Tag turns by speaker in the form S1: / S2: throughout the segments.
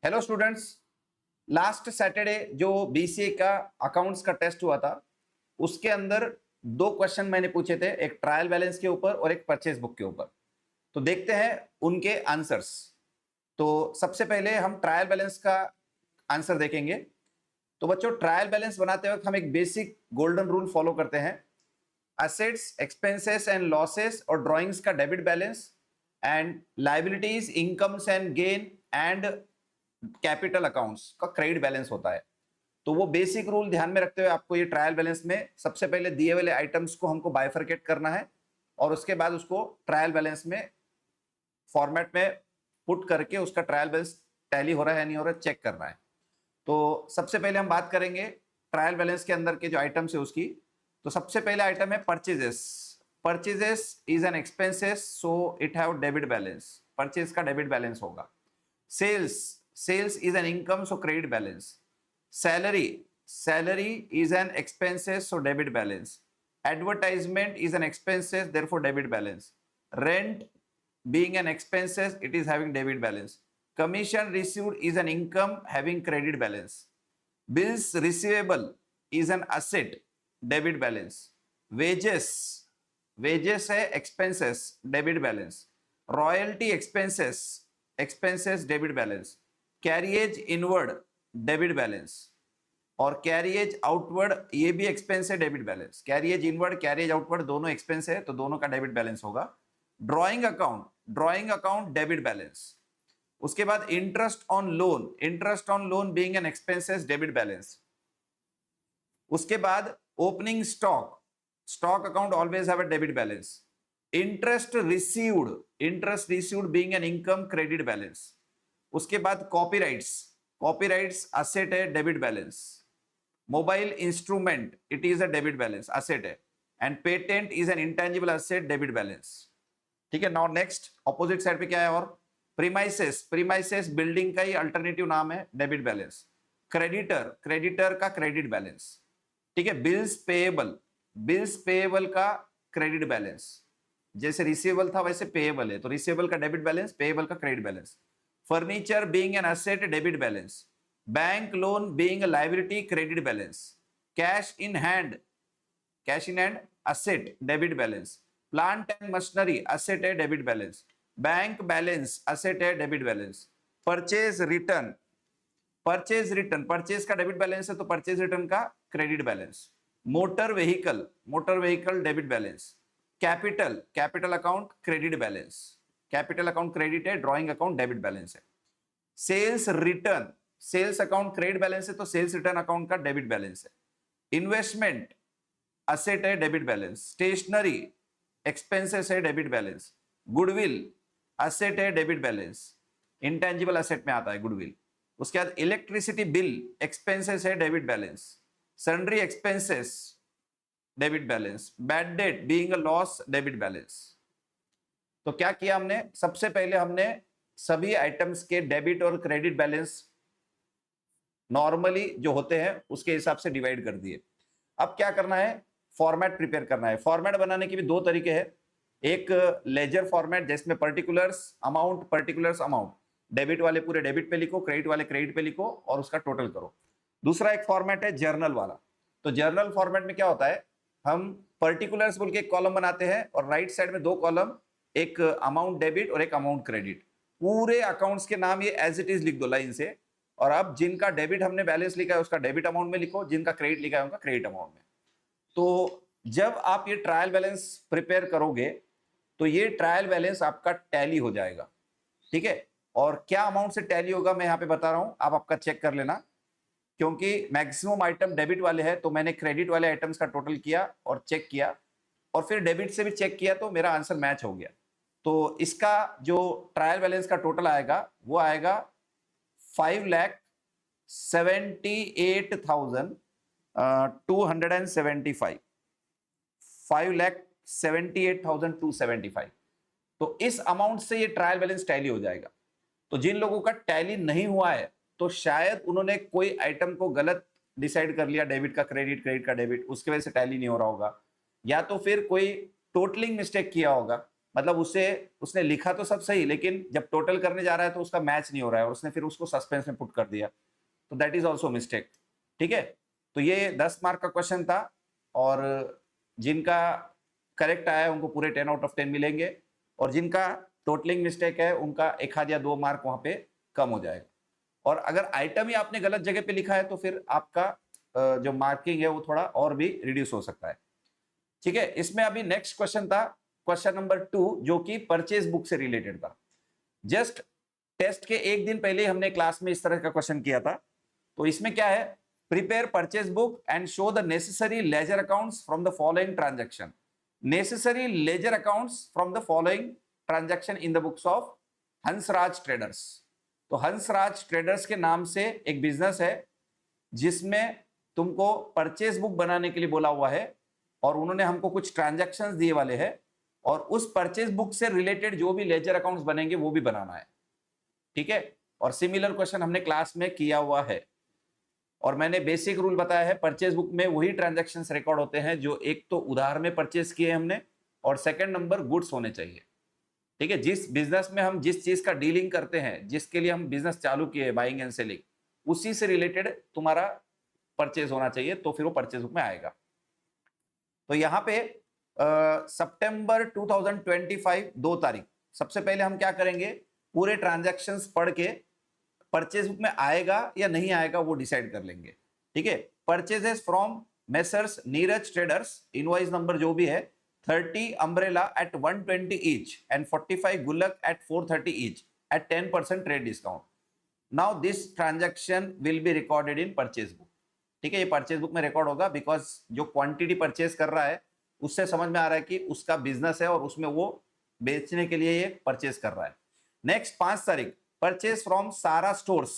S1: Hello students. Last Saturday जो BCA का accounts का टेस्ट हुआ था उसके अंदर दो क्वेश्चन मैंने पूछे थे, एक ट्रायल बैलेंस के ऊपर और एक परचेज बुक के ऊपर। तो देखते हैं उनके आंसर्स। तो सबसे पहले हम ट्रायल बैलेंस का आंसर देखेंगे। तो बच्चों, ट्रायल बैलेंस बनाते वक्त हम एक बेसिक गोल्डन रूल फॉलो करते हैं। असेट्स, एक्सपेंसेस एंड लॉसेस और ड्राइंग्स का debit balance, and liabilities, incomes and gain and capital accounts का क्रेडिट बैलेंस होता है। तो वो बेसिक रूल ध्यान में रखते हुए आपको ये ट्रायल बैलेंस में सबसे पहले दिए वाले आइटम्स को हमको बाइफरकेट करना है और उसके बाद उसको ट्रायल बैलेंस में फॉर्मेट में पुट करके उसका ट्रायल बैलेंस टैली हो रहा है या नहीं हो रहा है चेक करना है। तो सबसे पहले हम बात करेंगे ट्रायल बैलेंस के अंदर के जो आइटम्स है उसकी। तो सबसे पहला आइटम है purchases. Purchases is an expenses, so it have debit balance. Purchase का डेबिट बैलेंस होगा। Sales, sales is an income, so credit balance. Salary, salary is an expenses, so debit balance. Advertisement is an expenses, therefore debit balance. Rent being an expenses, it is having debit balance. Commission received is an income having credit balance. Bills receivable is an asset, debit balance. Wages, wages है expenses, debit balance. Royalty expenses, expenses debit balance. Carriage inward, debit balance. और carriage outward ये भी expense है, debit balance. Carriage inward, carriage outward दोनों expense है, तो दोनों का डेबिट बैलेंस होगा। Drawing account, drawing account debit balance. उसके बाद interest on loan, interest on loan being an expenses, debit balance. उसके बाद opening stock, stock account always have a debit balance. Interest received, interest received being an income, credit balance. उसके बाद copyrights, copyrights asset है, debit balance. Mobile instrument, it is a debit balance, asset है। And patent is an intangible asset, debit balance. ठीक है। Now next opposite side पे क्या है? और प्रीमाइसेस, प्रीमाइसेस बिल्डिंग का ही अल्टरनेटिव नाम है, डेबिट बैलेंस। क्रेडिटर, क्रेडिटर का क्रेडिट बैलेंस। ठीक है। बिल्स पेएबल, बिल्स पेएबल का क्रेडिट बैलेंस। जैसे रिसीवेबल था वैसे पेएबल है, तो रिसीवेबल का डेबिट बैलेंस, पेएबल का credit balance. Furniture being an asset, debit balance. Bank loan being a liability, credit balance. Cash in hand, cash in hand, asset, debit balance. Plant and machinery, asset है, debit balance. Bank balance, asset है, debit balance. Purchase return, purchase return, purchase का debit balance है तो purchase return का credit balance. Motor vehicle, motor vehicle debit balance. Capital, capital account credit balance. Capital account credit है, drawing account debit balance है। Sales return, sales account credit balance है तो sales return account का debit balance है। Investment asset है, debit balance. Stationery expenses है, debit balance. Goodwill asset है, debit balance. Intangible asset में आता है गुडविल। उसके बाद इलेक्ट्रिसिटी बिल एक्सपेंसेस है, debit balance. Sundry expenses, debit balance. Bad debt being a loss, debit balance. तो क्या किया हमने? सबसे पहले हमने सभी आइटम्स के डेबिट और क्रेडिट बैलेंस नॉर्मली जो होते हैं उसके हिसाब से डिवाइड कर दिए। अब क्या करना है? फॉर्मेट प्रिपेयर करना है। फॉर्मेट बनाने के भी दो तरीके हैं। एक लेजर फॉर्मेट जिसमें particulars amount, particulars amount, debit वाले पूरे डेबिट पे लिखो, क्रेडिट वाले क्रेडिट पे लिखो और उसका टोटल करो। दूसरा एक फॉर्मेट है जर्नल वाला। तो जर्नल फॉर्मेट में क्या होता है, हम पर्टिकुलर्स बोल के एक कॉलम बनाते हैं और राइट साइड में दो कॉलम, एक अमाउंट डेबिट और एक अमाउंट क्रेडिट। पूरे अकाउंट्स के नाम ये एज इट इज लिख दो लाइन से। और अब जिनका डेबिट हमने बैलेंस लिखा है उसका डेबिट अमाउंट में लिखो, जिनका क्रेडिट लिखा है उनका क्रेडिट अमाउंट में। तो जब आप ये ट्रायल बैलेंस प्रिपेयर करोगे तो ये ट्रायल बैलेंस आपका टैली हो जाएगा। ठीक है। और क्या अमाउंट से टैली होगा मैं यहाँ पे बता रहा हूं, आप आपका चेक कर लेना। क्योंकि मैक्सिमम आइटम डेबिट वाले हैं तो मैंने क्रेडिट वाले आइटम्स का टोटल किया और चेक किया और फिर डेबिट से भी चेक किया तो मेरा आंसर मैच हो गया। तो इसका जो ट्रायल बैलेंस का टोटल आएगा वो आएगा 5,78,275, 5,78,275। तो इस अमाउंट से ये ट्रायल बैलेंस टैली हो जाएगा। तो जिन लोगों का टैली नहीं हुआ है तो शायद उन्होंने कोई आइटम को गलत डिसाइड कर लिया, डेबिट का क्रेडिट, क्रेडिट का डेबिट, उसकी वजह से टैली नहीं हो रहा होगा, या तो फिर कोई टोटलिंग मिस्टेक किया होगा। मतलब उसने लिखा तो सब सही, लेकिन जब टोटल करने जा रहा है तो उसका मैच नहीं हो रहा है और उसने फिर उसको सस्पेंस में पुट कर दिया, तो दैट इज ऑल्सो मिस्टेक। ठीक है, तो ये 10 मार्क का क्वेश्चन था और जिनका करेक्ट आया है उनको पूरे 10 आउट ऑफ 10 मिलेंगे और जिनका टोटलिंग मिस्टेक है उनका 1 आध या 2 मार्क वहां पे कम हो जाएगा। और अगर आइटम ही आपने गलत जगह पे लिखा है तो फिर आपका जो मार्किंग है वो थोड़ा और भी रिड्यूस हो सकता है। ठीक है, इसमें अभी नेक्स्ट क्वेश्चन था क्वेश्चन नंबर 2 जो कि परचेज बुक से रिलेटेड था। जस्ट टेस्ट के एक दिन पहले हमने क्लास में इस तरह का क्वेश्चन किया था। तो इसमें क्या है, prepare purchase book and show the necessary ledger accounts from the following transaction. Necessary ledger accounts from the following transaction in the books of Hansraj traders. तो हंसराज ट्रेडर्स के नाम से एक बिजनेस है जिसमें तुमको परचेज बुक बनाने के लिए बोला हुआ है और उन्होंने हमको कुछ ट्रांजैक्शंस दिए वाले हैं और उस परचेज बुक से रिलेटेड जो भी लेजर अकाउंट्स बनेंगे वो भी बनाना है। ठीक है, और सिमिलर क्वेश्चन हमने क्लास में किया हुआ है और मैंने बेसिक रूल बताया है, परचेज बुक में वही ट्रांजैक्शंस रिकॉर्ड होते हैं जो एक तो उधार में परचेज किए हमने और सेकंड नंबर गुड्स होने चाहिए। ठीक है, जिस बिजनेस में हम जिस चीज का डीलिंग करते हैं, जिसके लिए हम बिजनेस चालू किए बाइंग एंड सेलिंग, उसी से रिलेटेड तुम्हारा परचेज होना चाहिए तो फिर वो परचेज बुक में आएगा। तो यहाँ पे सितंबर 2025 2 तारीख, सबसे पहले हम क्या करेंगे, पूरे ट्रांजैक्शंस पढ़ के परचेज बुक में आएगा या नहीं आएगा वो डिसाइड कर लेंगे। ठीक है, purchases from messrs Neeraj traders, invoice number जो भी है 30 अम्ब्रेला एट 120 ईच एंड 45 गुल्लक at 430 each at 10% trade discount. Now this transaction will be recorded in purchase book. ठीक है, ये परचेज बुक में रिकॉर्ड होगा बिकॉज जो क्वांटिटी परचेज कर रहा है उससे समझ में आ रहा है कि उसका बिजनेस है और उसमें वो बेचने के लिए ये परचेज कर रहा है। नेक्स्ट 5 तारीख, purchase from Sara stores,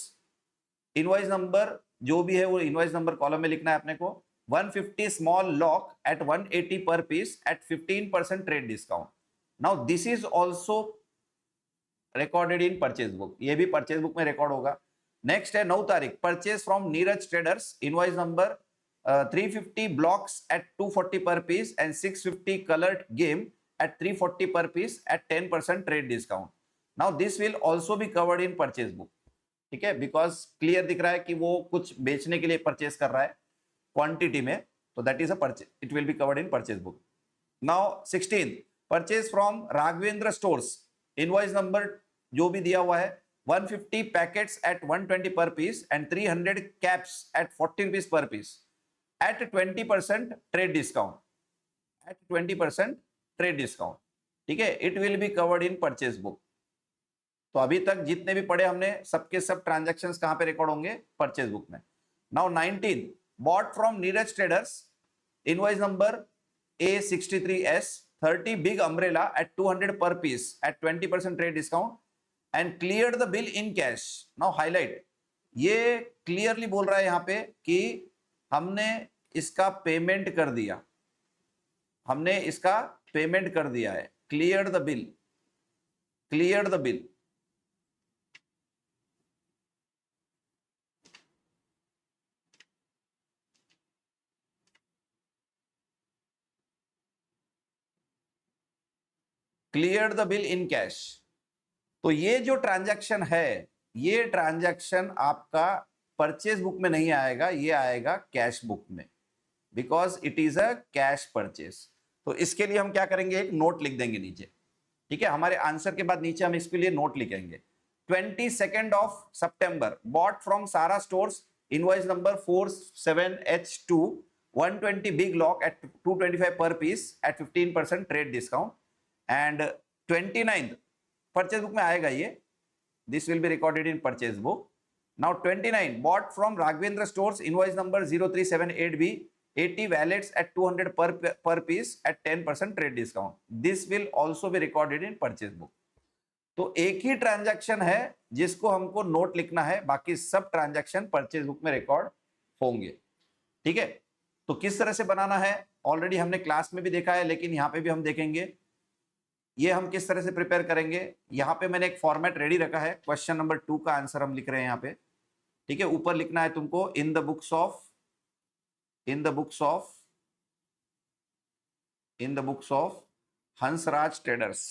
S1: invoice number जो भी है वो इनवॉइस नंबर कॉलम में लिखना है अपने को। 150 small lock at 180 per piece at 15% trade discount. Now this is also recorded in purchase book, ये भी परचेज बुक में रिकॉर्ड होगा। नेक्स्ट है 9 तारीख, purchase from Neeraj traders, invoice number 350 blocks at 240 per piece and 650 coloured game at 340 per piece at 10% trade discount. Now this will also be covered in purchase book. ठीक है, because clear दिख रहा है कि वो कुछ बेचने के लिए परचेज कर रहा है क्वांटिटी में, तो that is a purchase, it will be covered in purchase book. Now 16, purchase from Raghavendra stores, invoice number जो भी दिया हुआ है 150 packets at 120 per piece and 300 caps at 40 rupees per piece at 20% trade discount, at 20% trade discount. ठीक है, it will be covered in purchase book. तो अभी तक जितने भी पढ़े हमने सबके सब ट्रांजैक्शंस कहां पे रिकॉर्ड होंगे, परचेज बुक में। Now 19, bought from Neeraj traders, invoice number A63S 30 big umbrella at 200 per piece at 20% trade discount and clear the bill in cash. Now highlight, ये क्लियरली बोल रहा है यहां पे कि हमने इसका पेमेंट कर दिया, हमने इसका पेमेंट कर दिया है। Clear the bill, clear the bill. Clear the bill in cash. तो ये जो ट्रांजैक्शन है, ये ट्रांजैक्शन आपका परचेज बुक में नहीं आएगा, ये आएगा कैश बुक में, because it is a cash purchase. तो इसके लिए हम क्या करेंगे, एक नोट लिख देंगे नीचे। ठीक है, हमारे आंसर के बाद नीचे हम इसके लिए नोट लिखेंगे। 22 ऑफ सितंबर, bought from Sara stores, invoice number 47H2 120 big lock at 225 per piece at 15% trade discount and 29th purchase book में आएगा ये, this will be recorded in purchase book. Now 29, bought from Raghavendra stores, invoice number 0378B 80 wallets at 200 per piece at 10% trade discount. This will also be recorded in purchase book. तो एक ही transaction है जिसको हमको note लिखना है, बाकी सब transaction purchase book में रिकॉर्ड होंगे। ठीक है, तो किस तरह से बनाना है ऑलरेडी हमने क्लास में भी देखा है, लेकिन यहाँ पे भी हम देखेंगे ये हम किस तरह से प्रिपेयर करेंगे। यहाँ पे मैंने एक फॉर्मेट रेडी रखा है, क्वेश्चन नंबर 2 का आंसर हम लिख रहे हैं यहाँ पे। ठीक है, ऊपर लिखना है तुमको in the books of, in the books of Hansraj traders,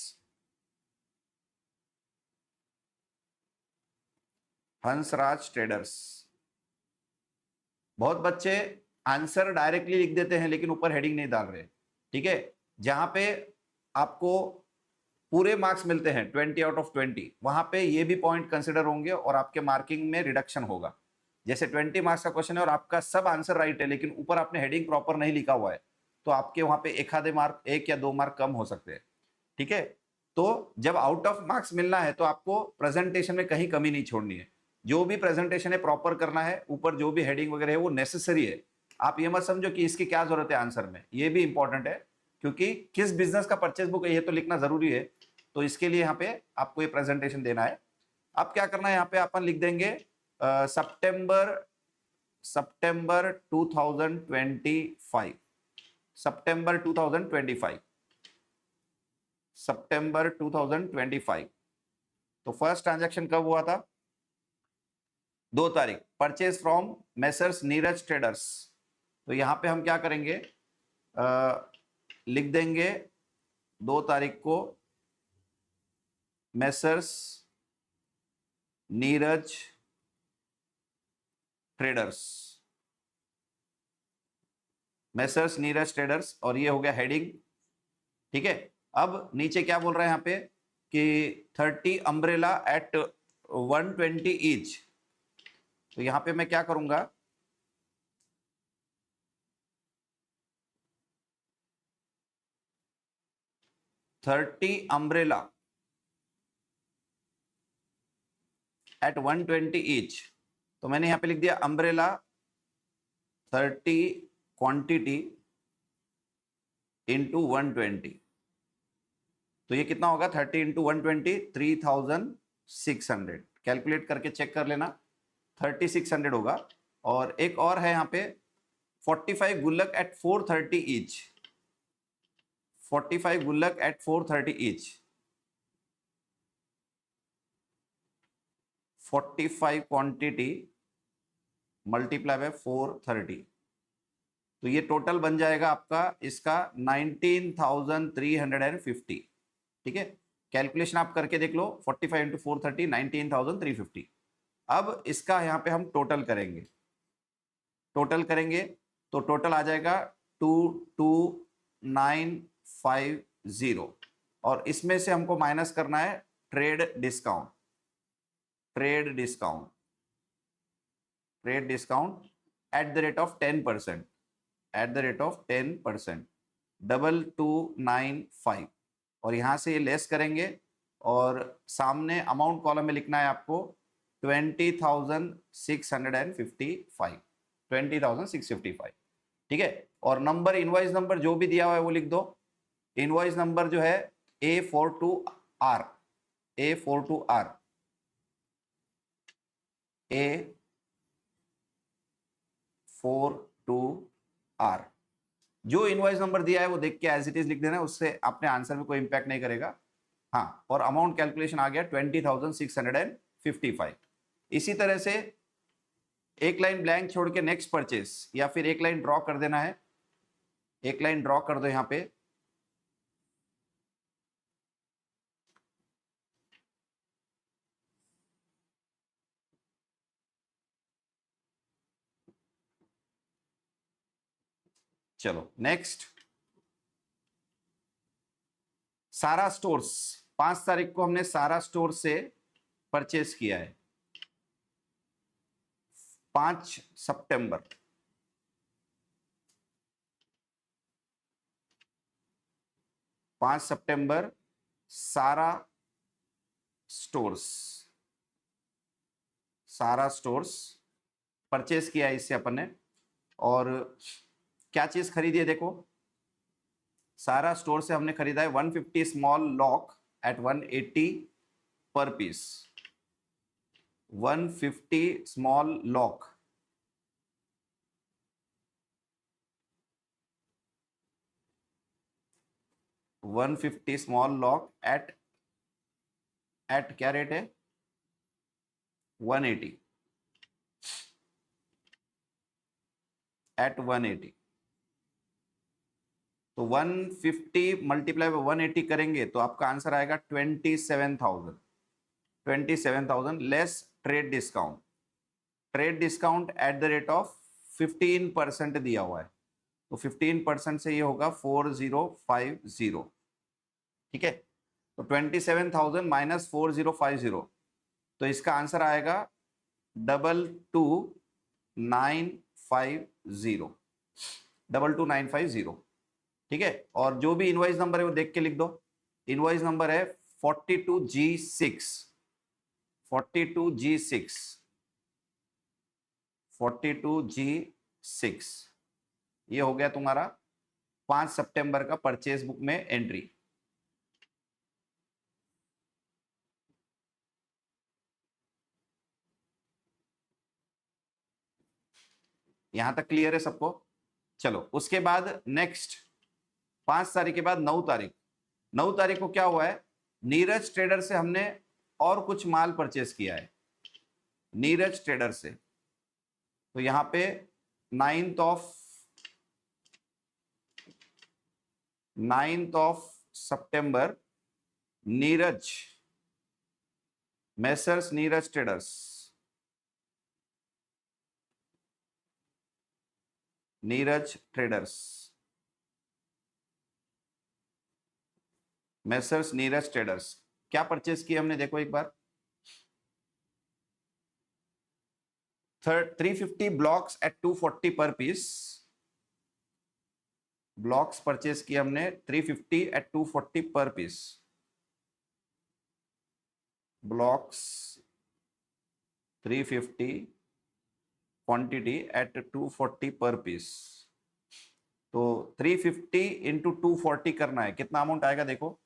S1: Hansraj traders. बहुत बच्चे आंसर डायरेक्टली लिख देते हैं लेकिन ऊपर हेडिंग नहीं डाल रहे। ठीक है, जहां पे आपको पूरे मार्क्स मिलते हैं 20 आउट ऑफ 20, वहां पे ये भी पॉइंट कंसिडर होंगे और आपके मार्किंग में रिडक्शन होगा। जैसे 20 मार्क्स का क्वेश्चन है और आपका सब आंसर राइट है लेकिन ऊपर आपने हेडिंग प्रॉपर नहीं लिखा हुआ है, तो आपके वहां पे एक आधे मार्क, 1 या 2 मार्क कम हो सकते हैं। ठीक है, तो जब आउट ऑफ मार्क्स मिलना है तो आपको प्रेजेंटेशन में कहीं कमी नहीं छोड़नी है। जो भी प्रेजेंटेशन है प्रॉपर करना है, ऊपर जो भी हेडिंग वगैरह है वो नेसेसरी है। आप ये मत समझो कि इसकी क्या जरूरत है आंसर में, ये भी इंपॉर्टेंट है क्योंकि किस बिजनेस का परचेज बुक है ये तो लिखना जरूरी है। तो इसके लिए यहाँ पे आपको ये प्रेजेंटेशन देना है। अब क्या करना है, यहाँ पे अपन लिख देंगे सितंबर, सितंबर 2025, सितंबर 2025, सितंबर 2025। तो फर्स्ट ट्रांजैक्शन कब हुआ था? 2 तारीख, purchase from messrs Neeraj traders. तो यहां पे हम क्या करेंगे, लिख देंगे 2 तारीख को messrs Neeraj traders, messrs Neeraj traders, और ये हो गया हेडिंग। ठीक है, अब नीचे क्या बोल रहे हैं यहाँ पे कि 30 अम्ब्रेला एट 120 ईच। तो यहां पे मैं क्या करूंगा, 30 अम्ब्रेला एट 120 ईच। तो मैंने यहां पे लिख दिया अम्ब्रेला 30 क्वांटिटी इंटू 120। तो ये कितना होगा, 30 इंटू 120, 3600। कैलकुलेट करके चेक कर लेना, 3600 होगा। और एक और है यहाँ पे 45 गुल्लक एट 430 ईच, 45 गुल्लक at 430 each, 45 quantity multiply by 430। तो ये टोटल बन जाएगा आपका इसका 19,350। ठीक है, कैलकुलेशन आप करके देख लो, 45 इंटू 430, 19,350। अब इसका यहाँ पे हम टोटल करेंगे, टोटल करेंगे तो टोटल आ जाएगा 22,950। और इसमें से हमको माइनस करना है trade discount, trade discount, trade discount at the rate of 10%, eight the rate of 10%, 2295। और यहां से ये लेस करेंगे और सामने अमाउंट कॉलम में लिखना है आपको 20,655, 20,655। ठीक है, और नंबर, इनवॉइस नंबर जो भी दिया हुआ है वो लिख दो। इनवॉइस नंबर जो है A42R, A42R, A42R। जो इनवॉइस नंबर दिया है वो देख के एज इट इज लिख देना, उससे अपने आंसर में कोई इंपैक्ट नहीं करेगा। हाँ, और अमाउंट कैलकुलेशन आ गया 20,655। इसी तरह से एक लाइन ब्लैंक छोड़ के नेक्स्ट परचेस, या फिर एक लाइन ड्रॉ कर देना है, एक लाइन ड्रॉ कर दो यहां पे। चलो नेक्स्ट, सारा स्टोर्स, 5 तारीख को हमने सारा स्टोर से परचेस किया है, 5 सितंबर, 5 सितंबर सारा स्टोर्स, सारा स्टोर्स परचेस किया है इससे अपन ने। और क्या चीज खरीदी है देखो, सारा स्टोर से हमने खरीदा है 150 small lock at 180 per piece, 150 small lock, 150 small lock at, at क्या रेट है, 180, एट 180। तो 150 मल्टीप्लाई बाय 180 करेंगे तो आपका आंसर आएगा 27,000। 27,000 less trade discount. Trade discount at the rate of 15% दिया हुआ है, तो 15% से ये होगा 4050। ठीक है, तो 27,000 माइनस 4050, तो इसका आंसर आएगा 22950। 22950। ठीक है, और जो भी इनवॉइस नंबर है वो देख के लिख दो। इनवॉइस नंबर है 42G6। 42G6। 42G6। ये हो गया तुम्हारा 5 सितंबर का परचेज बुक में एंट्री। यहां तक क्लियर है सबको? चलो उसके बाद नेक्स्ट 5 तारीख के बाद 9 तारीख। 9 तारीख को क्या हुआ है, नीरज ट्रेडर से हमने और कुछ माल परचेस किया है। नीरज ट्रेडर से, तो यहां पे 9th of September Neeraj, Messrs Neeraj traders, Neeraj traders, Messrs Neeraj traders, क्या परचेस किया हमने देखो एक बार। 350 blocks at 240 per piece. Blocks purchase किया हमने 350 eight 240 per piece. Blocks 350 quantity eight 240 per piece. तो 350 इंटू 240 करना है, कितना अमाउंट आएगा देखो।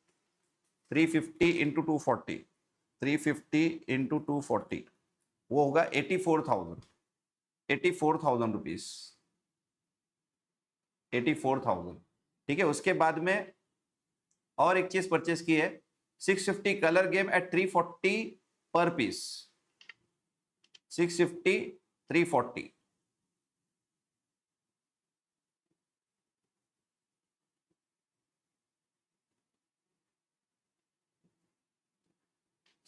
S1: 350 इंटू 240, 350 इंटू 240, वो होगा 84,000। 84,000 रुपीज। 84,000। ठीक है, उसके बाद में और एक चीज परचेस की है, 650 colour game at 340 per piece. 650 340।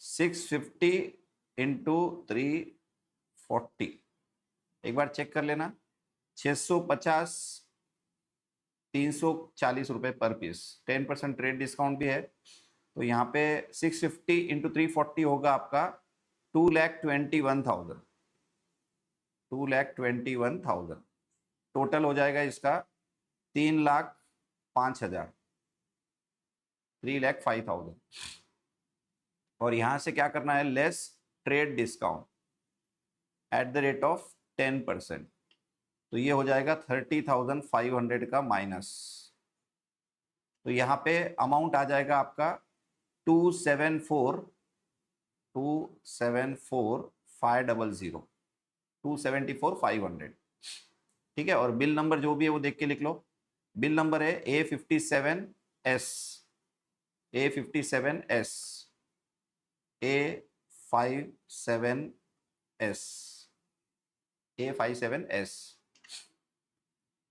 S1: Six fifty into 340, एक बार चेक कर लेना। 650, 340 रुपए पर पीस। 10% ट्रेड डिस्काउंट भी है, तो यहाँ पे 650 इंटू 340 होगा आपका 2,21,000। 2,21,000 टोटल हो जाएगा इसका 3,05,000। 3,05,000। और यहां से क्या करना है, less trade discount at the rate of 10%, तो ये हो जाएगा 30,500 का माइनस। तो यहाँ पे अमाउंट आ जाएगा आपका 274,500। 274,500। ठीक है, और बिल नंबर जो भी है वो देख के लिख लो। बिल नंबर है A57S, A57S, A57S, A57S।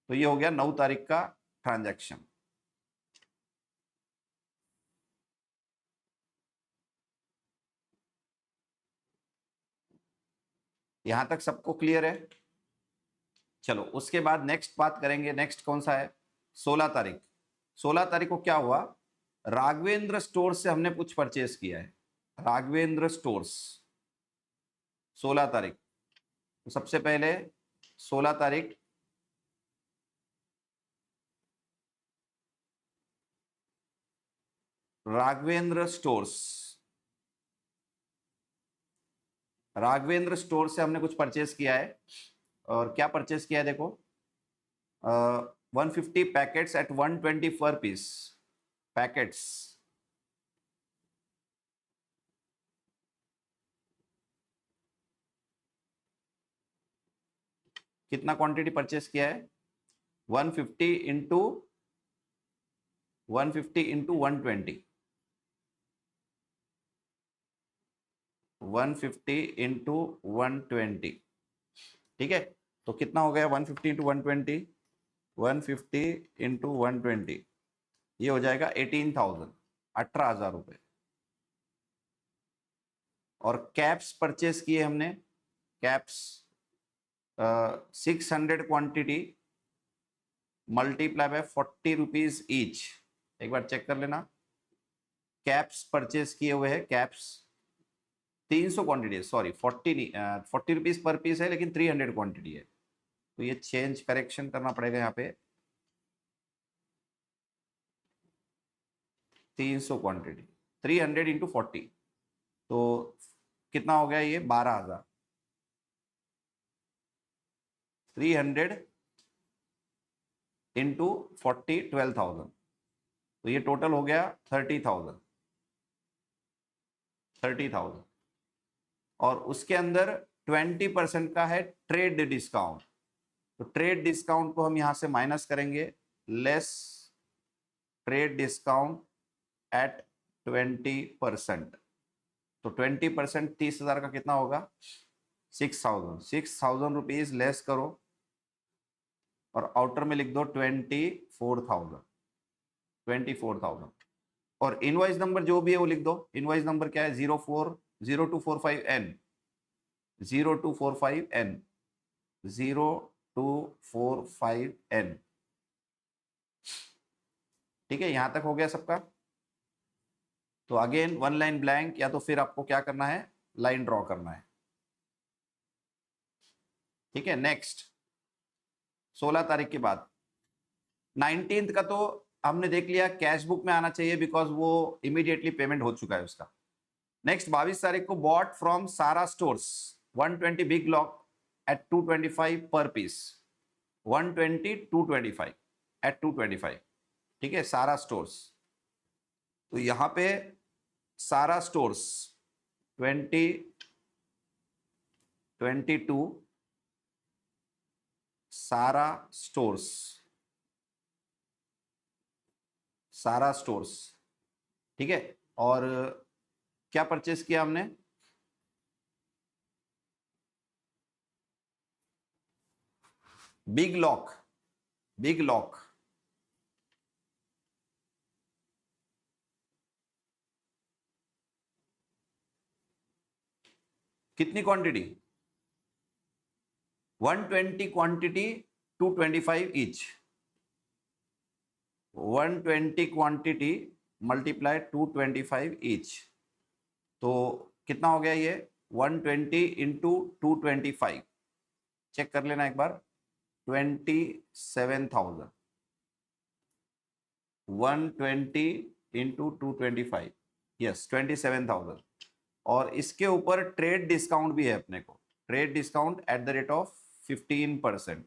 S1: तो ये हो गया 9 तारीख का ट्रांजैक्शन। यहां तक सबको क्लियर है? चलो उसके बाद नेक्स्ट बात करेंगे, नेक्स्ट कौन सा है, 16 तारीख। 16 तारीख को क्या हुआ, राघवेंद्र स्टोर से हमने कुछ परचेस किया है। राघवेंद्र स्टोर्स 16 तारीख। तो सबसे पहले 16 तारीख राघवेंद्र स्टोर्स, राघवेंद्र स्टोर से हमने कुछ परचेस किया है। और क्या परचेस किया है देखो, 150 packets at 120 per piece. Packets कितना क्वांटिटी परचेस किया है, 150 इंटू 150 इंटू 120, 150 इंटू 120। ठीक है, तो कितना हो गया 150 इंटू 120, 150 इंटू 120, ये हो जाएगा 18,000, 18,000 रुपये। और कैप्स परचेस किए हमने, caps 600 quantity multiply bye 40 rupees each. एक बार चेक कर लेना, कैप्स परचेस किए हुए हैं, कैप्स 300 क्वांटिटी, सॉरी 40 नहीं, 40 रुपीज पर पीस है, लेकिन 300 क्वांटिटी है, तो ये चेंज करेक्शन करना पड़ेगा यहाँ पे। 300 क्वांटिटी 300 इंटू 40, तो कितना हो गया ये? 12,000। 300 इंटू 40, 12,000, तो ये टोटल हो गया 30,000। 30,000 और उसके अंदर 20% का है ट्रेड डिस्काउंट, तो ट्रेड डिस्काउंट को हम यहां से माइनस करेंगे, लेस ट्रेड डिस्काउंट एट 20%, तो 20% 30,000 का कितना होगा? 6,000। 6,000 रुपीज लेस करो और आउटर में लिख दो 24,000। 24,000 और इनवॉइस नंबर जो भी है वो लिख दो। इनवॉइस नंबर क्या है? 0245N 0245N 0245N। ठीक है, यहां तक हो गया सबका। तो अगेन वन लाइन ब्लैंक, या तो फिर आपको क्या करना है, लाइन ड्रॉ करना है। ठीक है, नेक्स्ट 16 तारीख के बाद 19th का तो हमने देख लिया, कैश बुक में आना चाहिए बिकॉज वो इमीडिएटली पेमेंट हो चुका है उसका। नेक्स्ट 22 तारीख को bot from Sara stores 120 big lock at 225 per piece. 120 225 eight 225। ठीक है, सारा स्टोर्स। तो यहां पे सारा स्टोर्स 2022 सारा स्टोर्स, सारा स्टोर्स। ठीक है, और क्या परचेस किया हमने? Big lock. बिग लॉक कितनी quantity? 120 quantity 225 each. 120 quantity multiply 225 each, तो कितना हो गया ये? 120 इंटू 225, चेक कर लेना एक बार, 27,000। 120 इंटू 225, यस 27,000। और इसके ऊपर ट्रेड डिस्काउंट भी है अपने को, trade discount at the rate of 15%,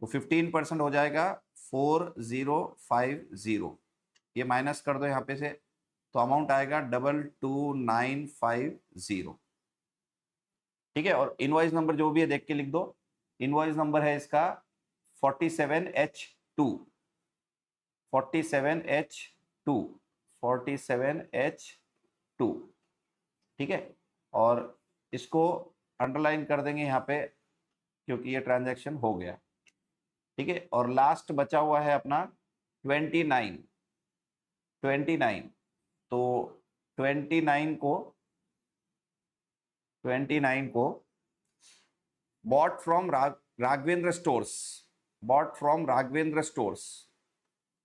S1: तो 15% हो जाएगा 4050। ये माइनस कर दो यहाँ पे से, तो अमाउंट आएगा 22,950। ठीक है, और इनवॉइस नंबर जो भी है देख के लिख दो। इनवॉइस नंबर है इसका 47H2। 47H2 47H2। ठीक है, और इसको अंडरलाइन कर देंगे यहाँ पे क्योंकि ये ट्रांजैक्शन हो गया। ठीक है, और लास्ट बचा हुआ है अपना 29। 29, तो 29 को bot from Raghavendra stores. Bot from Raghavendra stores,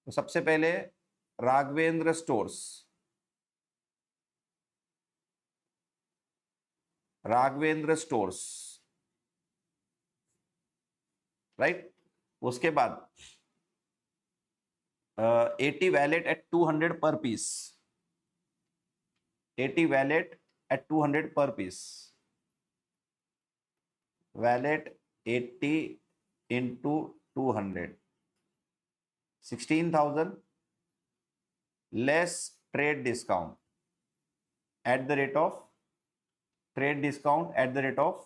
S1: तो सबसे पहले Raghavendra stores, Raghavendra stores, right. उसके बाद 80 wallet at 200 per piece. 80 wallet at 200 per piece. Wallet 80 into 200, 16,000 less trade discount at the rate of, trade discount at the rate of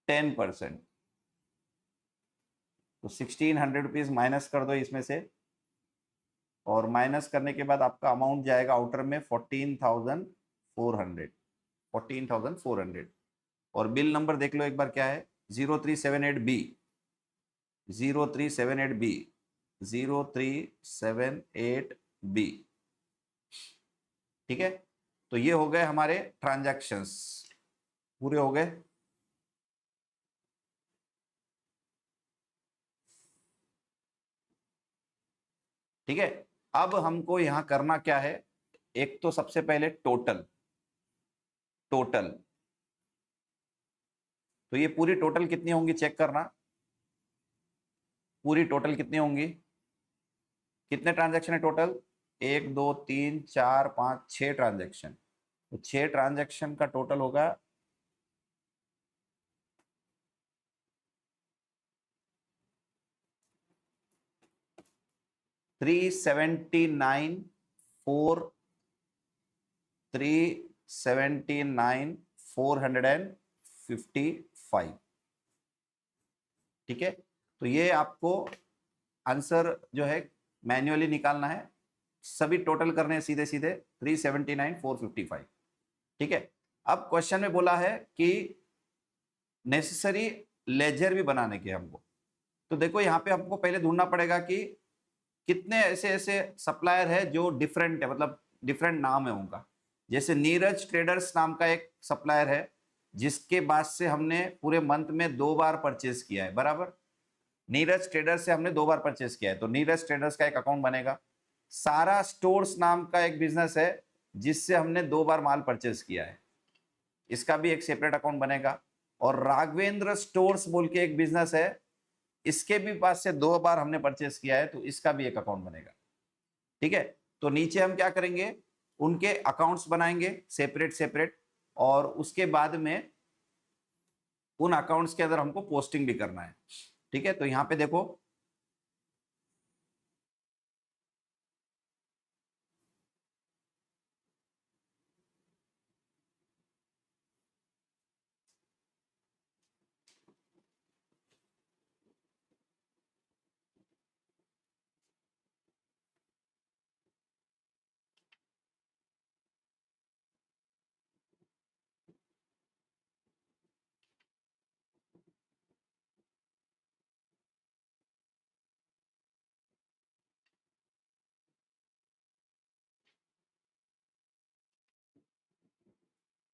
S1: 10%, तो 1600 rupees minus कर दो इसमें से, और माइनस करने के बाद आपका अमाउंट जाएगा आउटर में 14,400। 14,400। और बिल नंबर देख लो एक बार क्या है, 0378 बी, 0378 बी, 0378 बी। ठीक है, तो ये हो गए हमारे ट्रांजैक्शंस, पूरे हो गए। ठीक है, अब हमको यहां करना क्या है, एक तो सबसे पहले टोटल, टोटल, तो ये पूरी टोटल कितनी होंगी चेक करना, पूरी टोटल कितनी होंगी, कितने ट्रांजैक्शन है टोटल, 1 2 3 4 5 6 ट्रांजैक्शन, तो 6 ट्रांजैक्शन का टोटल होगा 379 4, 379 455। ठीक है, तो ये आपको आंसर जो है मैन्युअली निकालना है, सभी टोटल करने सीधे सीधे 379 455। ठीक है, अब क्वेश्चन में बोला है कि नेसेसरी लेजर भी बनाने के हमको, तो देखो यहाँ पे हमको पहले ढूंढना पड़ेगा कि कितने ऐसे ऐसे सप्लायर है जो डिफरेंट है, मतलब डिफरेंट नाम है उनका। जैसे नीरज ट्रेडर्स नाम का एक सप्लायर है, जिसके बाद से हमने पूरे मंथ में 2 बार परचेज किया है, बराबर। नीरज ट्रेडर्स से हमने 2 बार परचेज किया है, तो नीरज ट्रेडर्स का एक अकाउंट बनेगा। सारा स्टोर्स नाम का एक बिजनेस है, जिससे हमने 2 बार माल परचेज किया है, इसका भी एक सेपरेट अकाउंट बनेगा। और राघवेंद्र स्टोर्स बोल के एक बिजनेस है, इसके भी पास से 2 बार हमने परचेस किया है, तो इसका भी एक अकाउंट बनेगा। ठीक है, तो नीचे हम क्या करेंगे, उनके अकाउंट्स बनाएंगे सेपरेट सेपरेट, और उसके बाद में उन अकाउंट्स के अंदर हमको पोस्टिंग भी करना है। ठीक है, तो यहां पे देखो,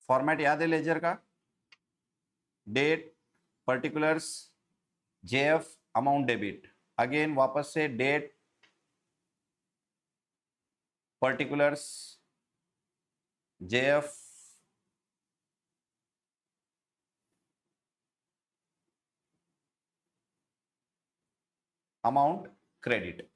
S1: फॉर्मेट याद है लेजर का, date, particulars, JF, amount debit. Again वापस से date, particulars, JF, amount credit.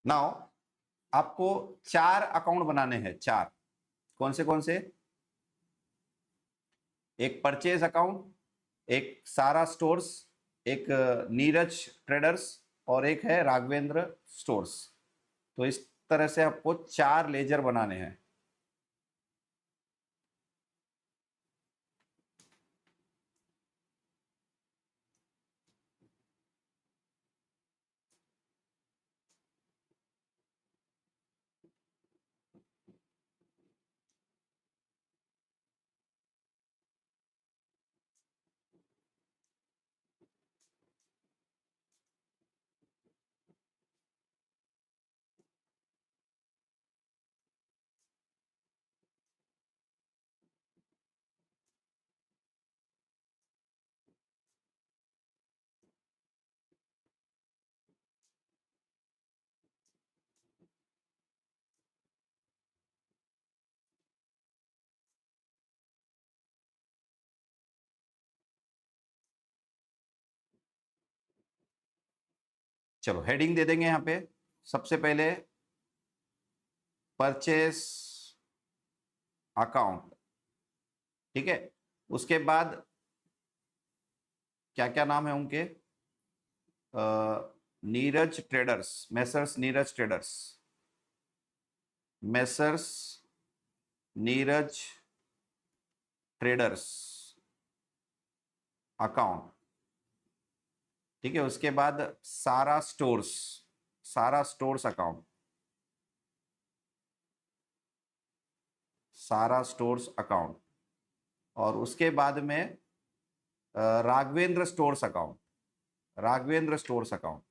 S1: Now आपको 4 अकाउंट बनाने हैं, 4। कौन से, एक परचेज अकाउंट, एक सारा स्टोर्स, एक नीरज ट्रेडर्स, और एक है राघवेंद्र स्टोर्स। तो इस तरह से आपको 4 लेजर बनाने हैं। चलो हेडिंग दे देंगे यहाँ पे। सबसे पहले परचेस अकाउंट, ठीक है। उसके बाद क्या क्या नाम है उनके, Neeraj traders, Messrs Neeraj traders, Messrs Neeraj traders account, ठीक है। उसके बाद सारा स्टोर्स, सारा stores account, Sara stores account. और उसके बाद में Raghavendra stores account, Raghavendra stores account,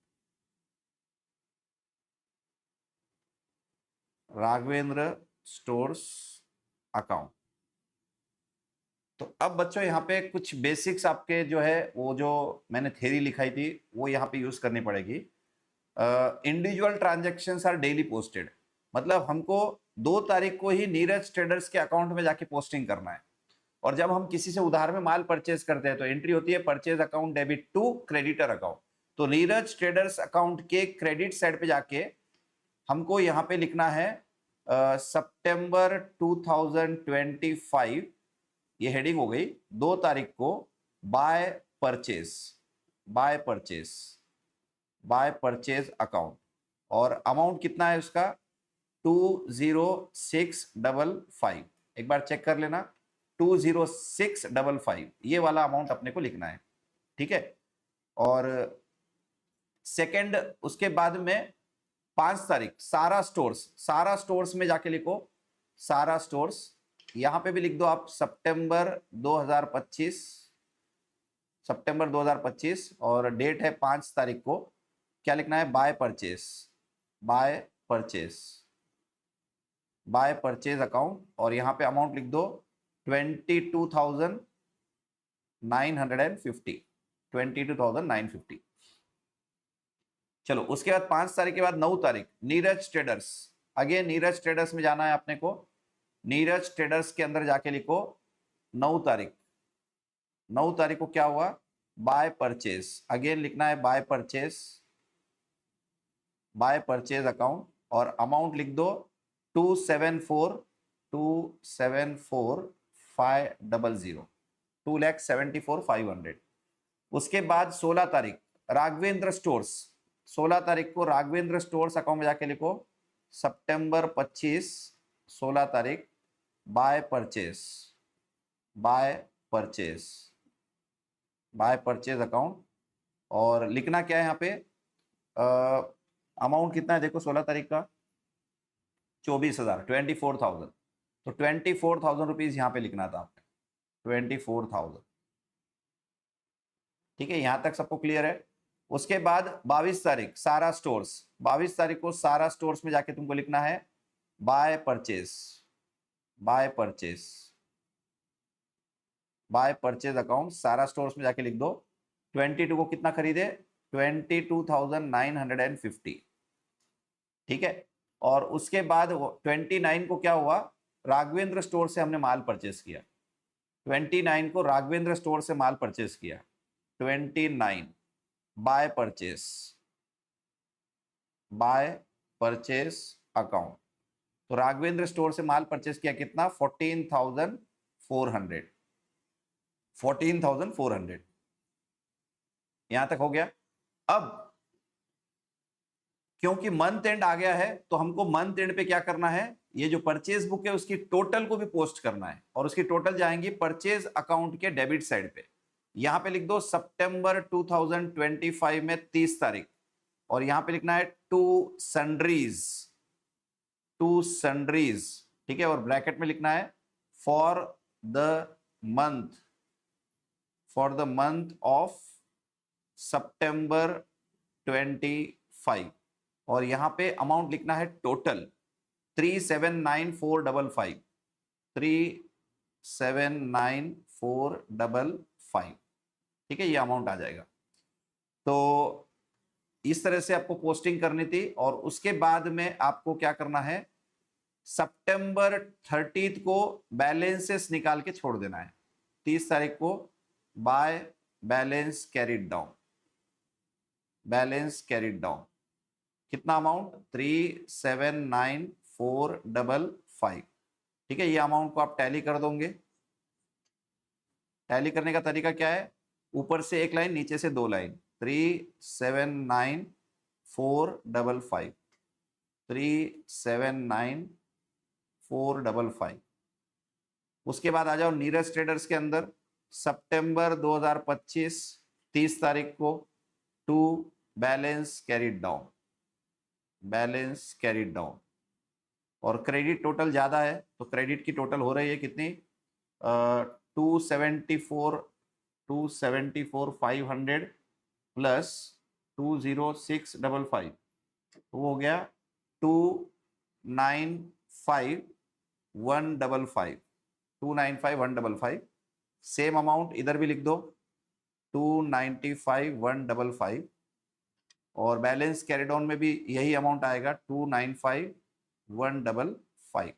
S1: Raghavendra stores account. तो अब बच्चों यहाँ पे कुछ बेसिक्स आपके जो है वो जो मैंने थ्योरी लिखाई थी वो यहाँ पे यूज करनी पड़ेगी। Individual transactions are daily posted, मतलब हमको 2 तारीख को ही नीरज ट्रेडर्स के अकाउंट में जाके पोस्टिंग करना है। और जब हम किसी से उधार में माल परचेज करते हैं तो एंट्री होती है purchase account debit to creditor account. तो नीरज ट्रेडर्स अकाउंट के क्रेडिट साइड पे जाके हमको यहाँ पे लिखना है सितंबर 2025, ये हेडिंग हो गई। 2 तारीख को by purchase, by purchase, bye purchase account. और अमाउंट कितना है उसका 20655, एक बार चेक कर लेना 20655, ये वाला अमाउंट अपने को लिखना है, ठीक है। और सेकंड उसके बाद में 5 तारीख सारा स्टोर्स, सारा स्टोर्स में जाके लिखो सारा स्टोर्स, यहां पे भी लिख दो आप सितंबर 2025, सितंबर 2025। और डेट है 5 तारीख को, क्या लिखना है by purchase, by purchase, by purchase account. और यहां पे अमाउंट लिख दो 22,950, 22,950। चलो उसके बाद 5 तारीख के बाद 9 तारीख Neeraj traders, again Neeraj traders में जाना है आपने को। नीरज ट्रेडर्स के अंदर जाके लिखो 9 तारीख, 9 तारीख को क्या हुआ बाय परचेज, अगेन लिखना है by purchase, bye purchase account. और अमाउंट लिख दो 274,500, 2,74,500। उसके बाद 16 तारीख राघवेंद्र स्टोर्स, 16 तारीख को राघवेंद्र स्टोर्स अकाउंट में जाके लिखो सितंबर 25, 16 तारीख by purchase, by purchase, by purchase account. और लिखना क्या है यहाँ पे अमाउंट कितना है देखो 16 तारीख का 24,000, 24,000। तो 24,000 रुपीज यहाँ पे लिखना था आपने, 24,000, ठीक है। यहां तक सबको क्लियर है। उसके बाद 22 तारीख सारा स्टोर्स, 22 तारीख को सारा स्टोर्स में जाके तुमको लिखना है by purchase, by purchase, by purchase account. Sara stores में जाके लिख दो 22 को कितना खरीदे 22,950, ठीक है। और उसके बाद 29 को क्या हुआ राघवेंद्र स्टोर से हमने माल परचेस किया, 29 को राघवेंद्र स्टोर से माल परचेस किया, 29 by purchase, by purchase account. तो राघवेंद्र स्टोर से माल परचेस किया कितना 14,400, 14,400, यहां तक हो गया। अब क्योंकि मंथ एंड आ गया है तो हमको मंथ एंड पे क्या करना है, ये जो परचेज बुक है उसकी टोटल को भी पोस्ट करना है। और उसकी टोटल जाएंगी परचेज अकाउंट के डेबिट साइड पे। यहां पे लिख दो सितंबर 2025 में 30 तारीख। और यहां पे लिखना है टू सन्ड्रीज, टू सन्ड्रीज, ठीक है। और ब्रैकेट में लिखना है for the month, for the month of सितंबर 25। और यहां पे अमाउंट लिखना है टोटल 379,455, 379,455, ठीक है। ये अमाउंट आ जाएगा। तो इस तरह से आपको पोस्टिंग करनी थी। और उसके बाद में आपको क्या करना है सितंबर 30 को बैलेंसेस निकाल के छोड़ देना है। 30 तारीख को by balance carried down, balance carried down, कितना अमाउंट 379,455। ठीक है, ये अमाउंट को आप टैली कर दोगे। टैली करने का तरीका क्या है, ऊपर से एक लाइन नीचे से दो लाइन, 379,455, 379,455। उसके बाद आ जाओ नीरज ट्रेडर्स के अंदर, सितंबर 2025 30 तारीख को to balance carried down, balance carried down, और क्रेडिट टोटल ज्यादा है तो क्रेडिट की टोटल हो रही है कितनी, 274,500 प्लस 20655, तो वो हो गया 295,155, 295,155। सेम अमाउंट इधर भी लिख दो, 295,155, और बैलेंस कैरिड ऑन में भी यही अमाउंट आएगा 295,155।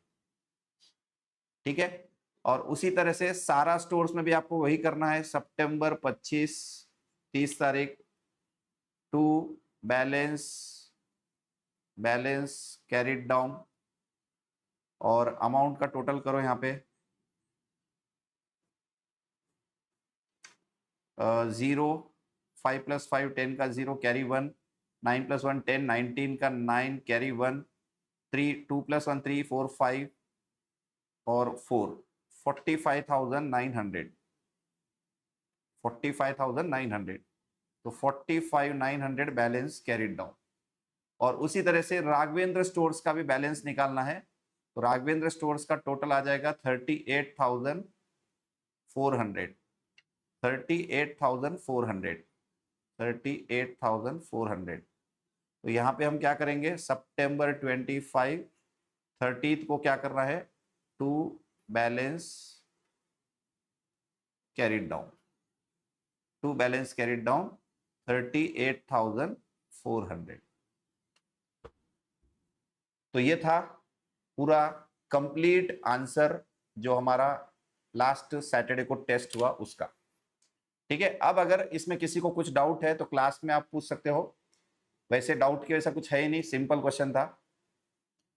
S1: ठीक है, और उसी तरह से सारा स्टोर्स में भी आपको वही करना है, सितंबर 25 30 तारीख टू बैलेंस कैरिड डाउन, और अमाउंट का टोटल करो यहाँ पे 0, 5 + 5 10 का 0 कैरी 1, 9 + 1 10, 19 का 9 कैरी 1, 3 2 + 1 3 4 5 और 4, 45,900, 45,900, तो 45,900 बैलेंस कैरिड डाउन। और उसी तरह से राघवेंद्र स्टोर्स का भी बैलेंस निकालना है, तो राघवेंद्र स्टोर्स का टोटल आ जाएगा 38,400, 38,400, 38,400। तो यहाँ पे हम क्या करेंगे, सितंबर 25 30 को क्या करना है, to balance carried down, to balance carried down 38,400। तो ये था पूरा कंप्लीट आंसर जो हमारा लास्ट सैटरडे को टेस्ट हुआ उसका। ठीक है, अब अगर इसमें किसी को कुछ डाउट है तो क्लास में आप पूछ सकते हो, वैसे डाउट की वैसा कुछ है ही नहीं, सिंपल क्वेश्चन था।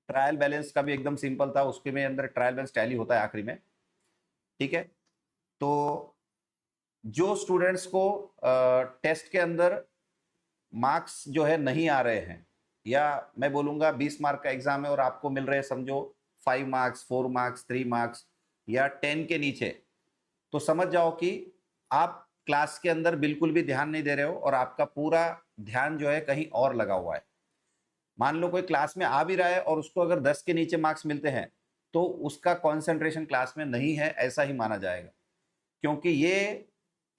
S1: ट्रायल बैलेंस का भी एकदम सिंपल था, उसके में अंदर ट्रायल बैलेंस टैली होता है आखिरी में। ठीक है, तो जो स्टूडेंट्स को टेस्ट के अंदर मार्क्स जो है नहीं आ रहे हैं, या मैं बोलूंगा 20 मार्क का एग्जाम है और आपको मिल रहे हैं समझो 5 मार्क्स 4 मार्क्स 3 मार्क्स या 10 के नीचे, तो समझ जाओ कि आप क्लास के अंदर बिल्कुल भी ध्यान नहीं दे रहे हो और आपका पूरा ध्यान जो है कहीं और लगा हुआ है। मान लो कोई क्लास में आ भी रहा है और उसको अगर 10 के नीचे मार्क्स मिलते हैं तो उसका कंसंट्रेशन क्लास में नहीं है, ऐसा ही माना जाएगा, क्योंकि ये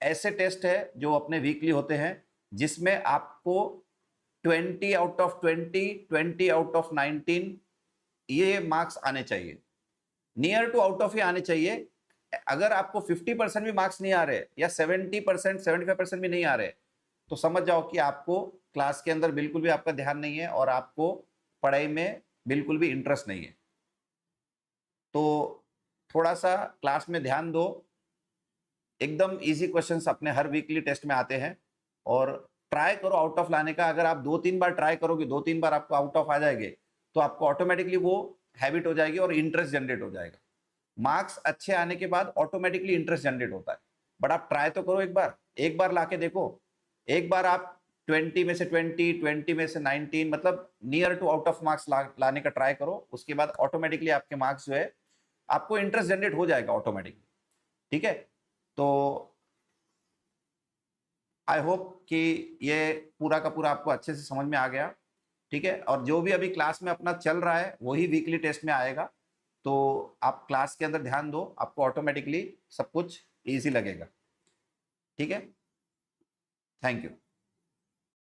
S1: ऐसे टेस्ट है जो अपने वीकली होते हैं जिसमें आपको 20 आउट ऑफ 20, 20 आउट ऑफ 19 ये मार्क्स आने चाहिए, नियर टू आउट ऑफ ही आने चाहिए। अगर आपको 50% भी मार्क्स नहीं आ रहे या 70%, 75% भी नहीं आ रहे, तो समझ जाओ कि आपको क्लास के अंदर बिल्कुल भी आपका ध्यान नहीं है और आपको पढ़ाई में बिल्कुल भी इंटरेस्ट नहीं है। तो थोड़ा सा क्लास में ध्यान दो, एकदम इजी क्वेश्चंस अपने हर वीकली टेस्ट में आते हैं, और ट्राई करो आउट ऑफ लाने का। अगर आप 2-3 बार ट्राई करोगे, 2-3 बार आपको आउट ऑफ आ जाएंगे, तो आपको ऑटोमेटिकली वो हैबिट हो जाएगी और इंटरेस्ट जनरेट हो जाएगा। मार्क्स अच्छे आने के बाद ऑटोमेटिकली इंटरेस्ट जनरेट होता है, बट आप ट्राई तो करो, एक बार लाके देखो। एक बार आप 20 में से 20, 20 में से 19, मतलब near to out of marks लाने का ट्राई करो, उसके बाद ऑटोमेटिकली आपके मार्क्स जो है आपको इंटरेस्ट जनरेट हो जाएगा ऑटोमेटिकली। ठीक है, तो आई होप कि ये पूरा का पूरा आपको अच्छे से समझ में आ गया। ठीक है, और जो भी अभी क्लास में अपना चल रहा है वही वीकली टेस्ट में आएगा, तो आप क्लास के अंदर ध्यान दो, आपको ऑटोमेटिकली सब कुछ इजी लगेगा। ठीक है, थैंक यू।